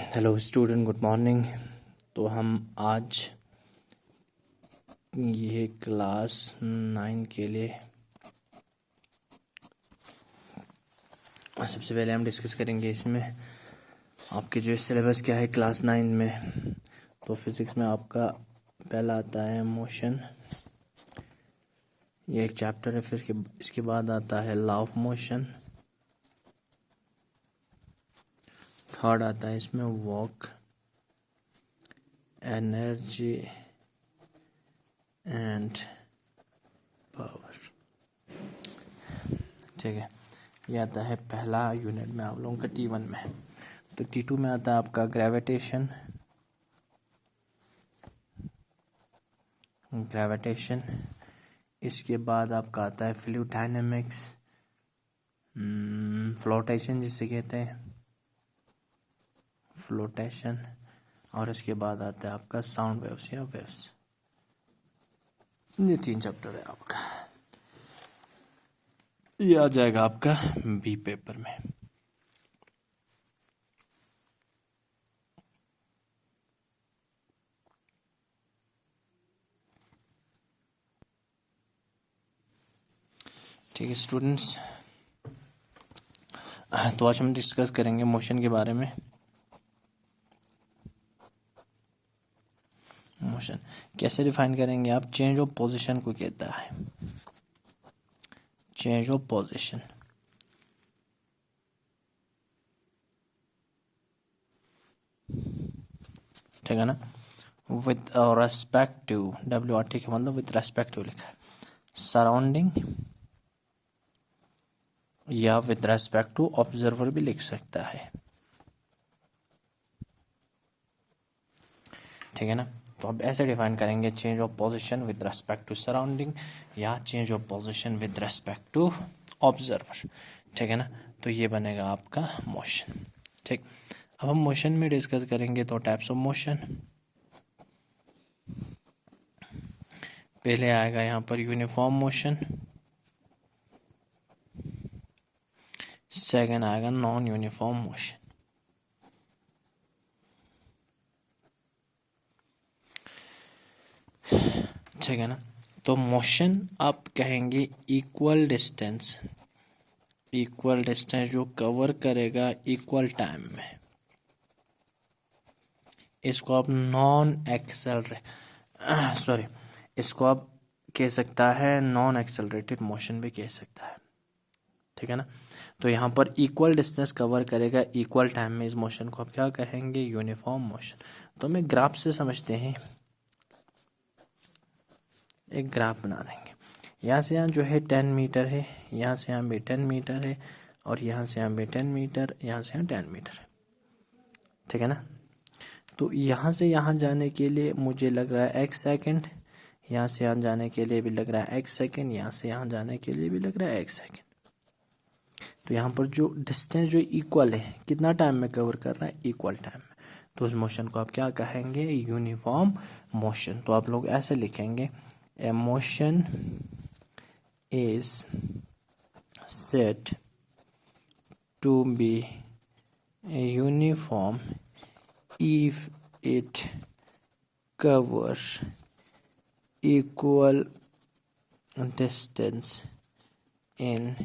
Hello student, good morning. तो हम आज ये क्लास 9 के लिए सबसे पहले हम डिस्कस करेंगे इसमें आपके जो सिलेबस क्या है क्लास 9 में। तो फिज़िक्स में आपका पहला आता है मोशन, ये एक चैप्टर है। फिर इसके बाद आता है लॉ ऑफ मोशन। थर्ड आता है इसमें वर्क, एनर्जी एंड पावर। ठीक है, ये आता है पहला यूनिट में आप लोगों का T1 में। तो T2 में आता है आपका ग्रेविटेशन। इसके बाद आपका आता है फ्लूइड डायनेमिक्स, फ्लोटेशन जिसे कहते हैं, फ्लोटेशन। और इसके बाद आता है आपका साउंड वेव्स या वेव्स। ये 3 चैप्टर है आपका, ये आ जाएगा आपका बी पेपर में। ठीक है स्टूडेंट्स, तो आज हम डिस्कस करेंगे मोशन के बारे में। मोशन कैसे डिफाइन करेंगे आप? चेंज ऑफ पोजीशन को कहता है, चेंज ऑफ पोजीशन। ठीक है ना, विथ रेस्पेक्टिव, WRT का मतलब विथ रेस्पेक्टिव लिखा है, सराउंडिंग या विथ रेस्पेक्ट टू ऑब्जर्वर भी लिख सकता है। ठीक है ना, तो अब ऐसे डिफाइन करेंगे, change of position with respect to surrounding या change of position with respect to observer. ठीक है ना, तो ये बनेगा आपका मोशन। ठीक, अब हम मोशन में डिस्कस करेंगे तो टाइप्स ऑफ मोशन। पहले आएगा यहाँ पर यूनिफॉर्म मोशन, सेकेंड आएगा नॉन यूनिफॉर्म मोशन। ठीक है ना, तो मोशन आप कहेंगे इक्वल डिस्टेंस, इक्वल डिस्टेंस जो कवर करेगा इक्वल टाइम में, इसको आप नॉन एक्सेलरेट इसको आप कह सकता है नॉन एक्सेलरेटेड मोशन भी कह सकता है। ठीक है ना, तो यहाँ पर इक्वल डिस्टेंस कवर करेगा इक्वल टाइम में, इस मोशन को आप क्या कहेंगे? Uniform motion. तो हमें ग्राफ से समझते हैं, एक ग्राफ बना देंगे। यहाँ से यहाँ जो है 10 मीटर है, यहाँ से यहाँ भी 10 मीटर है, और यहाँ से यहाँ भी 10 मीटर, यहाँ से यहाँ 10 मीटर है। ठीक है ना, तो यहाँ से यहाँ जाने के लिए मुझे लग रहा है x सेकेंड, यहाँ से यहाँ जाने के लिए भी लग रहा है x सेकेंड, यहाँ से यहाँ जाने के लिए भी लग रहा है x सेकेंड। तो यहाँ पर जो डिस्टेंस जो इक्वल है, कितना टाइम में कवर कर रहा है? इक्वल टाइम में। तो उस मोशन को आप क्या कहेंगे? Uniform motion. तो आप लोग ऐसे लिखेंगे, a motion is said to be uniform if it covers equal distance in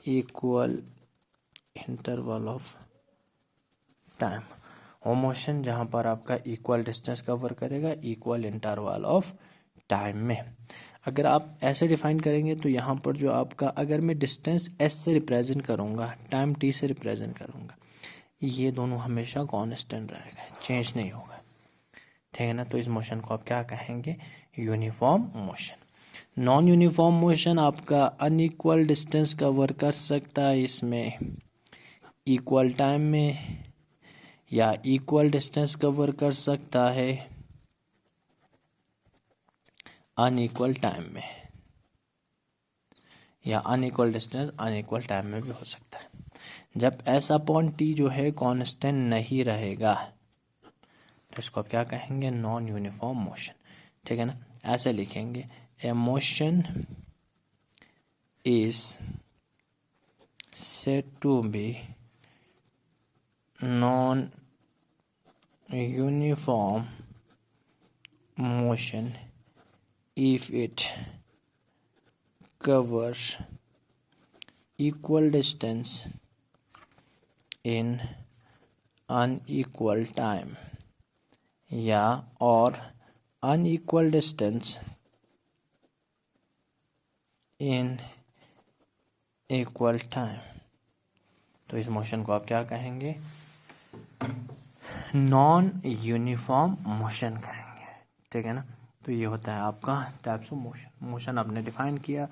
equal interval of time। वो मोशन जहाँ पर आपका इक्वल डिस्टेंस कवर करेगा इक्वल इंटरवल ऑफ टाइम में। अगर आप ऐसे डिफाइन करेंगे तो यहाँ पर जो आपका, अगर मैं डिस्टेंस s से रिप्रेजेंट करूँगा, टाइम t से रिप्रेजेंट करूँगा, ये दोनों हमेशा कांस्टेंट रहेगा, चेंज नहीं होगा। ठीक है ना, तो इस मोशन को आप क्या कहेंगे? Uniform motion. Non uniform motion आपका अनइक्वल डिस्टेंस कवर कर सकता है इसमें इक्वल टाइम में, या इक्वल डिस्टेंस कवर कर सकता है अनइक्वल टाइम में, या अनइक्वल डिस्टेंस अनइक्वल टाइम में भी हो सकता है। जब s अपॉन t जो है कांस्टेंट नहीं रहेगा तो इसको आप क्या कहेंगे? Non uniform motion. ठीक है ना, ऐसे लिखेंगे, a motion is said to be non uniform motion if it covers equal distance in unequal time या और unequal distance in equal time, तो इस मोशन को आप क्या कहेंगे? नॉन यूनिफॉर्म मोशन कहेंगे, ठीक है ना। तो ये होता है आपका टाइप्स ऑफ मोशन। मोशन आपने डिफाइन किया,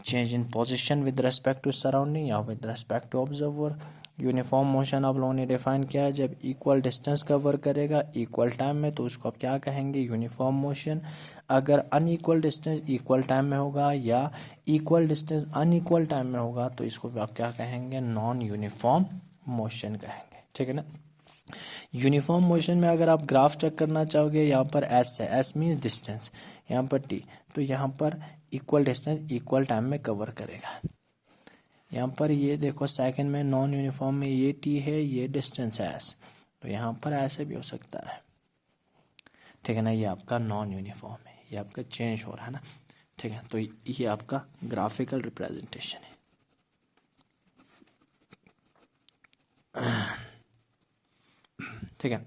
change in position with respect to surrounding या with respect to observer. Uniform motion आप लोगों ने डिफाइन किया है, जब इक्वल डिस्टेंस कवर करेगा इक्वल टाइम में तो उसको आप क्या कहेंगे? Uniform motion. अगर अनइक्वल डिस्टेंस इक्वल टाइम में होगा या इक्वल डिस्टेंस अनइक्वल टाइम में होगा तो इसको आप क्या कहेंगे? नॉन यूनिफॉर्म मोशन कहेंगे, ठीक है ना। यूनिफॉर्म मोशन में अगर आप ग्राफ चेक करना चाहोगे, यहाँ पर एस है, एस मीन्स डिस्टेंस, यहाँ पर टी, तो यहाँ पर इक्वल डिस्टेंस इक्वल टाइम में कवर करेगा। यहाँ पर ये देखो सेकंड में नॉन यूनिफॉर्म में ये टी है, ये डिस्टेंस है एस, तो यहाँ पर ऐसे भी हो सकता है, ठीक है ना। ये आपका नॉन यूनिफॉर्म है, ये आपका चेंज हो रहा है ना, ठीक है। तो ये आपका ग्राफिकल रिप्रेजेंटेशन है। ठीक है,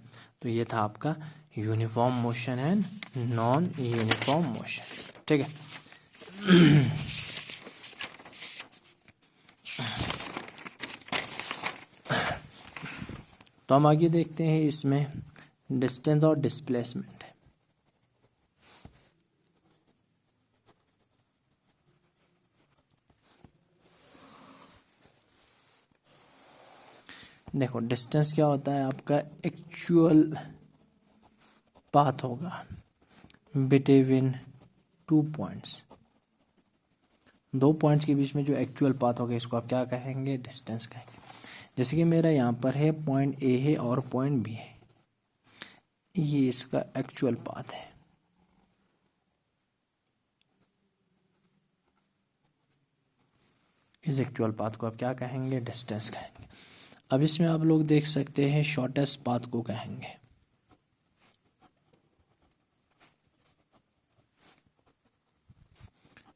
तो ये था आपका uniform motion and non uniform motion, ठीक है। तो हम आगे देखते हैं इसमें डिस्टेंस और डिस्प्लेसमेंट। देखो डिस्टेंस क्या होता है? आपका एक्चुअल पाथ होगा बिटवीन टू पॉइंट्स, दो पॉइंट्स के बीच में जो एक्चुअल पाथ होगा इसको आप क्या कहेंगे? डिस्टेंस कहेंगे। जैसे कि मेरा यहाँ पर है पॉइंट ए है और पॉइंट बी है, ये इसका एक्चुअल पाथ है। इस एक्चुअल पाथ को आप क्या कहेंगे? डिस्टेंस कहेंगे। अब इसमें आप लोग देख सकते हैं शॉर्टेस्ट पाथ को कहेंगे।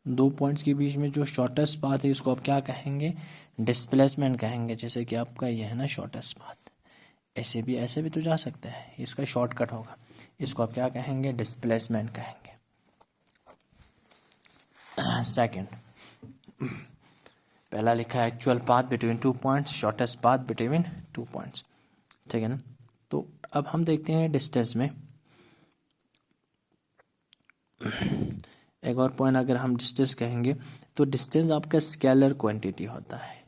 दो पॉइंट्स के बीच में जो शॉर्टेस्ट पाथ है इसको आप क्या कहेंगे? डिस्प्लेसमेंट कहेंगे। जैसे कि आपका यह है ना शॉर्टेस्ट पाथ, ऐसे भी तो जा सकता है, इसका शॉर्टकट होगा, इसको आप क्या कहेंगे? डिस्प्लेसमेंट कहेंगे। सेकंड, पहला लिखा है actual path between two points, shortest path between two points, ठीक है ना। तो अब हम देखते हैं डिस्टेंस में एक और पॉइंट, अगर हम डिस्टेंस कहेंगे तो डिस्टेंस आपका स्केलर क्वांटिटी होता है।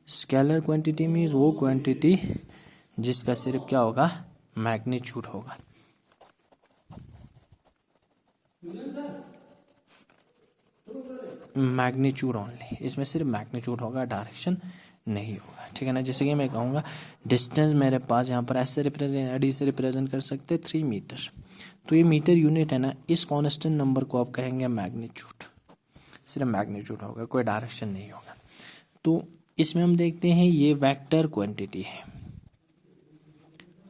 स्केलर क्वांटिटी मीन्स वो क्वांटिटी जिसका सिर्फ क्या होगा? मैग्नीट्यूड होगा। मैग्नीट्यूड ओनली, इसमें सिर्फ मैग्नीट्यूड होगा, डायरेक्शन नहीं होगा, ठीक है ना। जैसे कि मैं कहूँगा डिस्टेंस मेरे पास यहाँ पर ऐसे रिप्रेजेंट डी से रिप्रेजेंट कर सकते हैं 3 मीटर, तो ये मीटर यूनिट है ना, इस कांस्टेंट नंबर को आप कहेंगे मैग्नीट्यूड, सिर्फ मैग्नीट्यूड होगा, कोई डायरेक्शन नहीं होगा। तो इसमें हम देखते हैं ये वेक्टर क्वांटिटी है।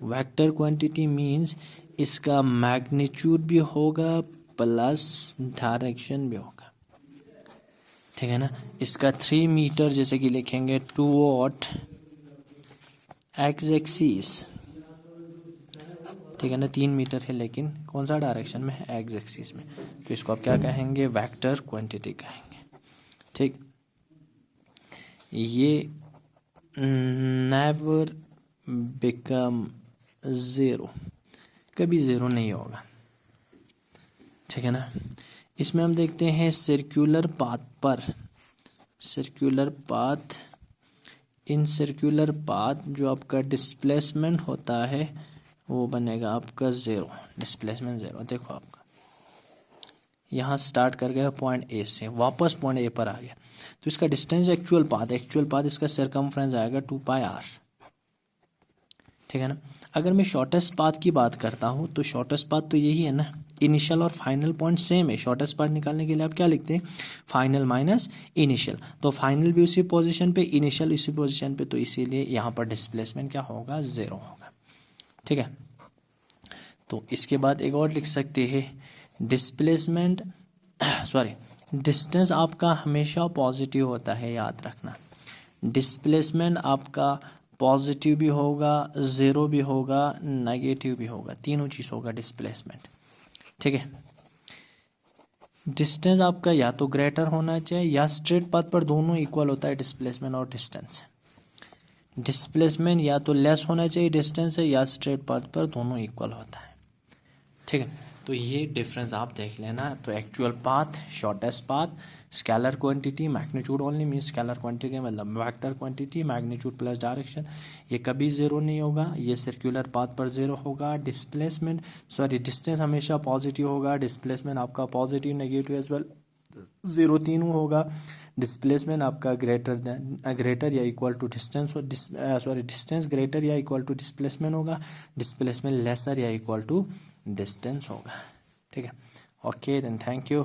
वेक्टर क्वांटिटी मीन्स इसका मैग्नीट्यूड भी होगा प्लस डायरेक्शन भी होगा, ठीक है ना। इसका 3 मीटर जैसे कि लिखेंगे टूवर्ड एक्स एक्सिस, ठीक है ना। 3 मीटर है लेकिन कौन सा डायरेक्शन में है? एक्स एक्सिस में, तो इसको आप क्या कहेंगे? वेक्टर क्वांटिटी कहेंगे, ठीक। ये नेवर बिकम ज़ीरो, कभी ज़ीरो नहीं होगा, ठीक है ना। इसमें हम देखते हैं सर्कुलर पाथ पर, circular path, in circular path जो आपका डिस्प्लेसमेंट होता है वो बनेगा आपका ज़ीरो, डिस्प्लेसमेंट ज़ीरो। देखो आपका यहाँ स्टार्ट कर गया पॉइंट ए से, वापस पॉइंट ए पर आ गया, तो इसका डिस्टेंस एक्चुअल पाथ इसका सर्कमफ्रेंस आएगा 2πr, ठीक है ना। अगर मैं शॉर्टेस्ट पाथ की बात करता हूँ तो शॉर्टेस्ट पाथ तो यही है ना, इनिशियल और फाइनल पॉइंट सेम है, शॉर्टेस्ट पाथ निकालने के लिए आप क्या लिखते हैं, फाइनल माइनस इनिशियल। तो फाइनल भी उसी पोजीशन पे, इनिशियल उसी पोजीशन पे, तो इसीलिए यहाँ पर डिस्प्लेसमेंट क्या होगा, 0 होगा। ठीक है, तो इसके बाद एक और लिख सकते हैं, डिस्प्लेसमेंट सॉरी डिस्टेंस आपका हमेशा पॉजिटिव होता है, याद रखना। डिस्प्लेसमेंट आपका पॉजिटिव भी होगा, 0 भी होगा, नेगेटिव भी होगा, तीनों चीज़ होगा डिस्प्लेसमेंट। ठीक है, डिस्टेंस आपका या तो ग्रेटर होना चाहिए या स्ट्रेट पाथ पर दोनों इक्वल होता है डिस्प्लेसमेंट और डिस्टेंस। डिस्प्लेसमेंट या तो लेस होना चाहिए डिस्टेंस है, या स्ट्रेट पाथ पर दोनों इक्वल होता है। ठीक है, तो ये डिफरेंस आप देख लेना। तो actual path, shortest path, scalar quantity, magnitude only means scalar quantity मतलब vector quantity, magnitude plus direction, ये कभी 0 नहीं होगा, ये सर्कुलर पाथ पर 0 होगा। डिस्प्लेसमेंट सॉरी डिस्टेंस हमेशा पॉजिटिव होगा, डिस्प्लेसमेंट आपका पॉजिटिव नेगेटिव एज वेल 0 तीनों होगा। डिस्प्लेसमेंट आपका ग्रेटर या equal to distance, sorry distance greater या इक्वल टू डिस्प्लेसमेंट होगा, डिस्प्लेसमेंट लेसर या इक्वल टू डिस्टेंस होगा। ठीक है, ओके देन, थैंक यू।